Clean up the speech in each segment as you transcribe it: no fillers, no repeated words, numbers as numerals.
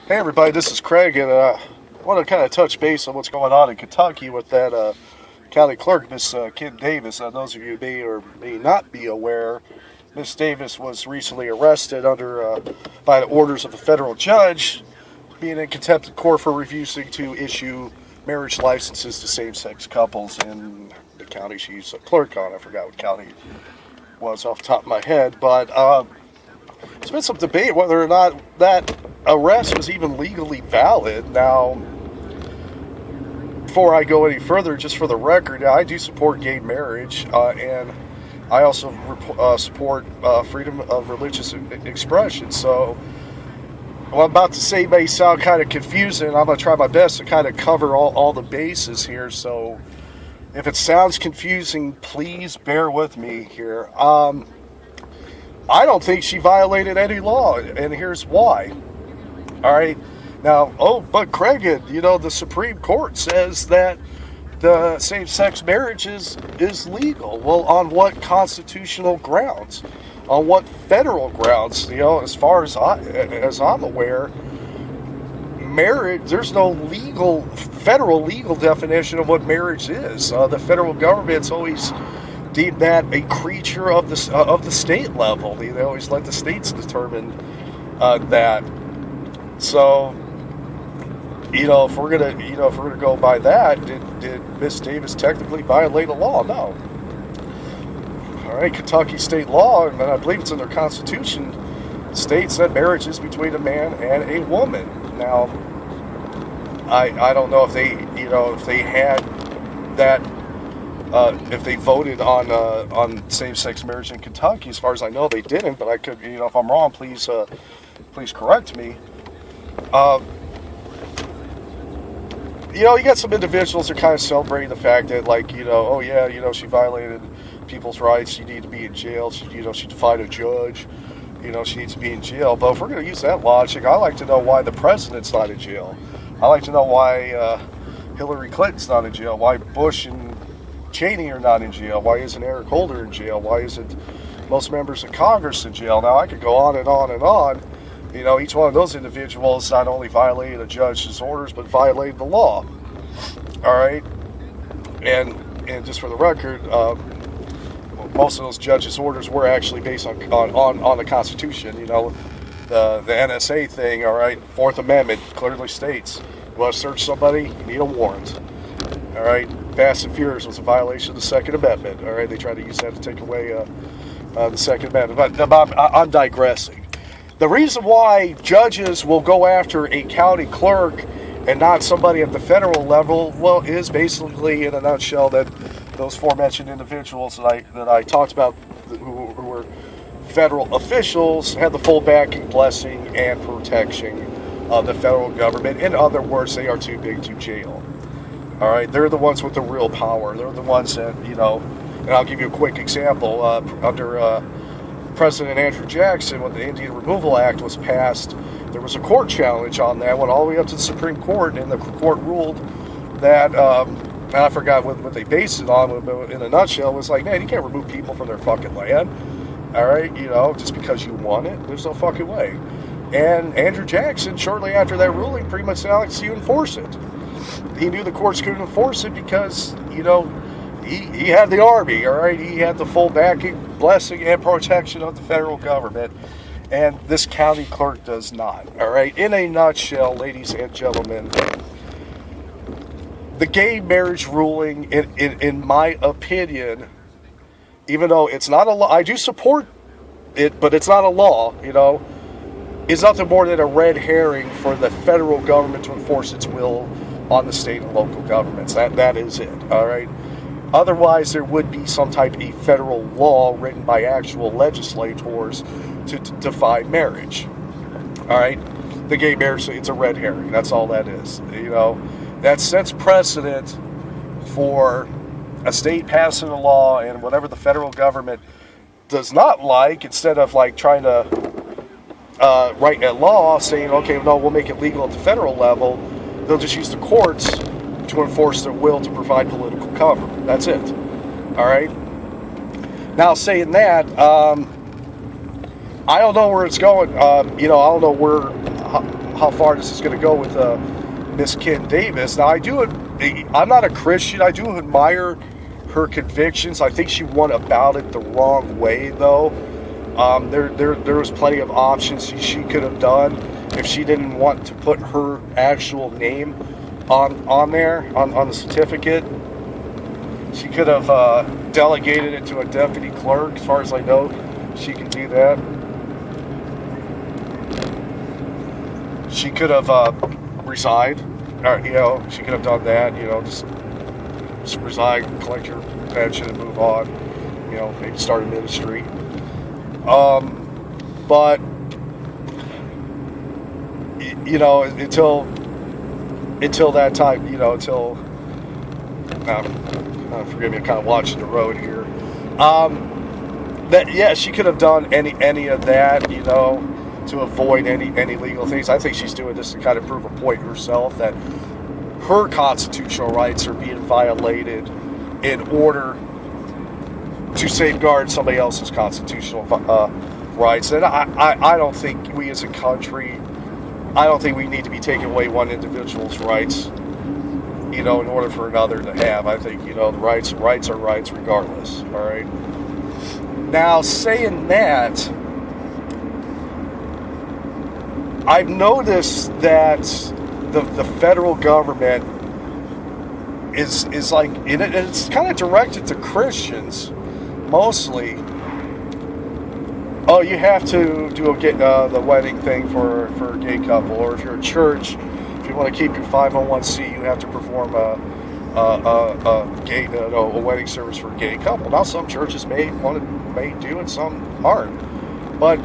Hey everybody, this is Craig, and I want to kind of touch base on what's going on in Kentucky with that county clerk, Miss Kim Davis. Those of you may or may not be aware, Miss Davis was recently arrested by the orders of a federal judge, being in contempt of court for refusing to issue marriage licenses to same-sex couples in the county she's a clerk on. I forgot what county it was off the top of my head, but there's been some debate whether or not that arrest was even legally valid. Now, before I go any further, just for the record, I do support gay marriage, and I also support freedom of religious expression. So, what I'm about to say may sound kind of confusing. I'm going to try my best to kind of cover all the bases here. So, if it sounds confusing, please bear with me here. I don't think she violated any law, and here's why. All right. Now, but Craig, the Supreme Court says that the same-sex marriage is legal. Well, on what constitutional grounds? On what federal grounds? As far as I'm aware, marriage, there's no federal legal definition of what marriage is. The federal government's always deemed that a creature of the state level. They always let the states determine that. So, if we're gonna go by that, did Miss Davis technically violate a law? No. All right, Kentucky state law, and I believe it's in their constitution, states that marriage is between a man and a woman. Now, I don't know if they had that. If they voted on same-sex marriage in Kentucky, as far as I know, they didn't. But I could, if I'm wrong, please correct me. You got some individuals that kind of celebrating the fact that, she violated people's rights. She needed to be in jail. She defied a judge. She needs to be in jail. But if we're going to use that logic, I like to know why the president's not in jail. I like to know why Hillary Clinton's not in jail. Why Bush and Cheney are not in jail. Why isn't Eric Holder in jail? Why isn't most members of Congress in jail? Now, I could go on and on and on. Each one of those individuals not only violated a judge's orders, but violated the law. All right? And just for the record, most of those judges' orders were actually based on the Constitution. The NSA thing, all right? Fourth Amendment clearly states, you want to search somebody, you need a warrant. All right? Fast and Furious was a violation of the Second Amendment. All right? They tried to use that to take away the Second Amendment. But I'm digressing. The reason why judges will go after a county clerk and not somebody at the federal level, well, is basically, in a nutshell, that those aforementioned individuals that I talked about, who were federal officials, had the full backing, blessing, and protection of the federal government. In other words, they are too big to jail. All right, they're the ones with the real power. They're the ones that, and I'll give you a quick example. Under President Andrew Jackson, when the Indian Removal Act was passed, there was a court challenge on that, went all the way up to the Supreme Court, and the court ruled that, and I forgot what they based it on, but in a nutshell, it was like, man, you can't remove people from their fucking land, all right, just because you want it. There's no fucking way. And Andrew Jackson, shortly after that ruling, pretty much said, Alex, you enforce it. He knew the courts couldn't enforce it because, he had the army, all right? He had the full backing, blessing, and protection of the federal government. And this county clerk does not, all right? In a nutshell, ladies and gentlemen, the gay marriage ruling, in my opinion, even though it's not a law, I do support it, but it's not a law, is nothing more than a red herring for the federal government to enforce its will on the state and local governments. That is it, all right? Otherwise, there would be some type of federal law written by actual legislators to define marriage. All right? The gay marriage, it's a red herring. That's all that is. That sets precedent for a state passing a law, and whatever the federal government does not like, instead of trying to write a law saying, okay, no, we'll make it legal at the federal level, they'll just use the courts to enforce their will to provide political cover. That's it. All right? Now, saying that, I don't know where it's going. I don't know how far this is going to go with Miss Kim Davis. Now, I'm not a Christian. I do admire her convictions. I think she went about it the wrong way, though. There was plenty of options she could have done if she didn't want to put her actual name on there, on the certificate. She could have delegated it to a deputy clerk. As far as I know, she can do that. She could have resigned, or, she could have done that, just resign, collect your pension and move on, maybe start a ministry. But, until that time, until, forgive me, I'm kind of watching the road here. She could have done any of that, to avoid any legal things. I think she's doing this to kind of prove a point herself that her constitutional rights are being violated in order to safeguard somebody else's constitutional rights. And I don't think we as a country, I don't think we need to be taking away one individual's rights, in order for another to have. I think, the rights are rights regardless, all right? Now, saying that, I've noticed that the federal government is like, it's kind of directed to Christians, mostly. Oh, you have to do the wedding thing for a gay couple, or if you're a church, if you want to keep your 501c, you have to perform a wedding service for a gay couple. Now, some churches may do it, some aren't, but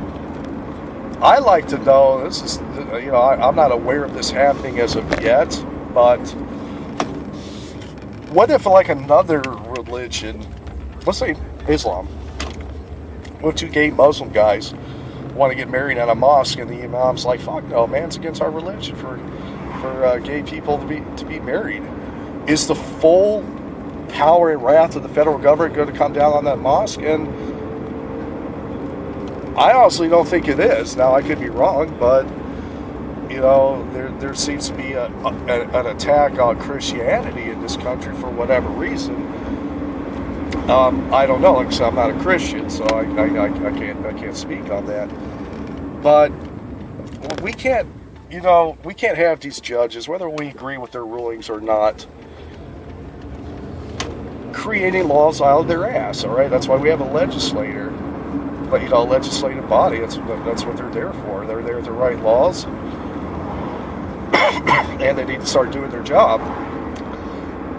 I like to know, this is, I'm not aware of this happening as of yet, but what if like another religion, let's say Islam, with two gay Muslim guys want to get married at a mosque, and the imam's like, fuck no, man, it's against our religion for gay people to be married. Is the full power and wrath of the federal government going to come down on that mosque? And I honestly don't think it is. Now, I could be wrong, but there seems to be an attack on Christianity in this country for whatever reason. I don't know, because I'm not a Christian, so I can't speak on that. But we can't have these judges, whether we agree with their rulings or not, creating laws out of their ass. All right, that's why we have a legislator. But a legislative body, that's what they're there for. They're there to write laws, and they need to start doing their job.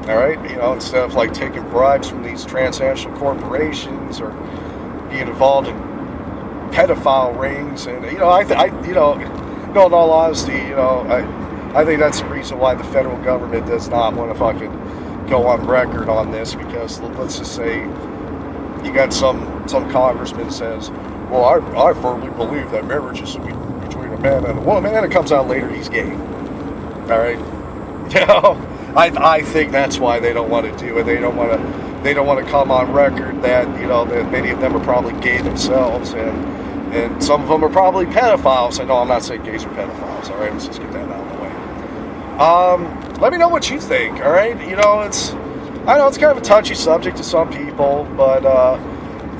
All right, instead of like taking bribes from these transnational corporations or being involved in pedophile rings, and in all honesty, I think that's the reason why the federal government does not want to fucking go on record on this, because let's just say you got some congressman says, well, I firmly believe that marriage is between a man and a woman, and it comes out later he's gay. All right, I think that's why they don't want to do it. They don't want to come on record that that many of them are probably gay themselves, and some of them are probably pedophiles. I know I'm not saying gays are pedophiles. All right, let's just get that out of the way. Let me know what you think. All right, I know it's kind of a touchy subject to some people, but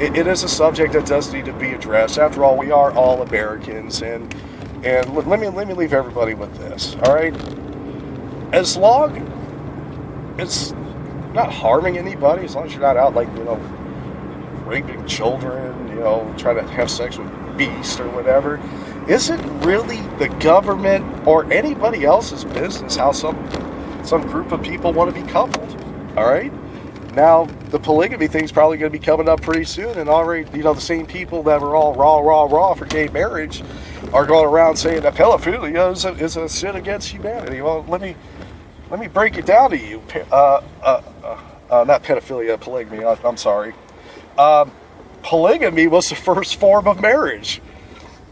it is a subject that does need to be addressed. After all, we are all Americans, and let me leave everybody with this. All right, as long it's not harming anybody, as long as you're not out like raping children, trying to have sex with beasts or whatever, is it really the government or anybody else's business how some group of people want to be coupled? All right. Now, the polygamy thing's probably going to be coming up pretty soon, and already, the same people that were all raw for gay marriage are going around saying that pedophilia is a sin against humanity. Well, let me break it down to you. Not pedophilia, polygamy. I'm sorry. Polygamy was the first form of marriage.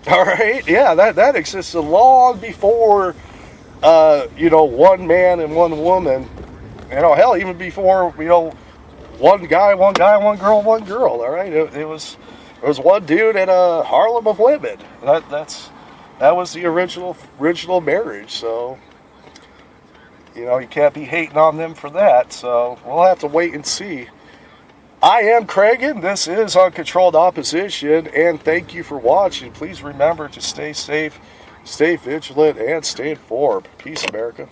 All right, yeah, that existed long before, one man and one woman. Hell, even before, one guy, one girl, one girl. All right, it was one dude and a Harlem of women. That's That was the original marriage. So, you know, you can't be hating on them for that. So we'll have to wait and see. I am Cragen. This is Uncontrolled Opposition, and thank you for watching. Please remember to stay safe, stay vigilant, and stay informed. Peace, America.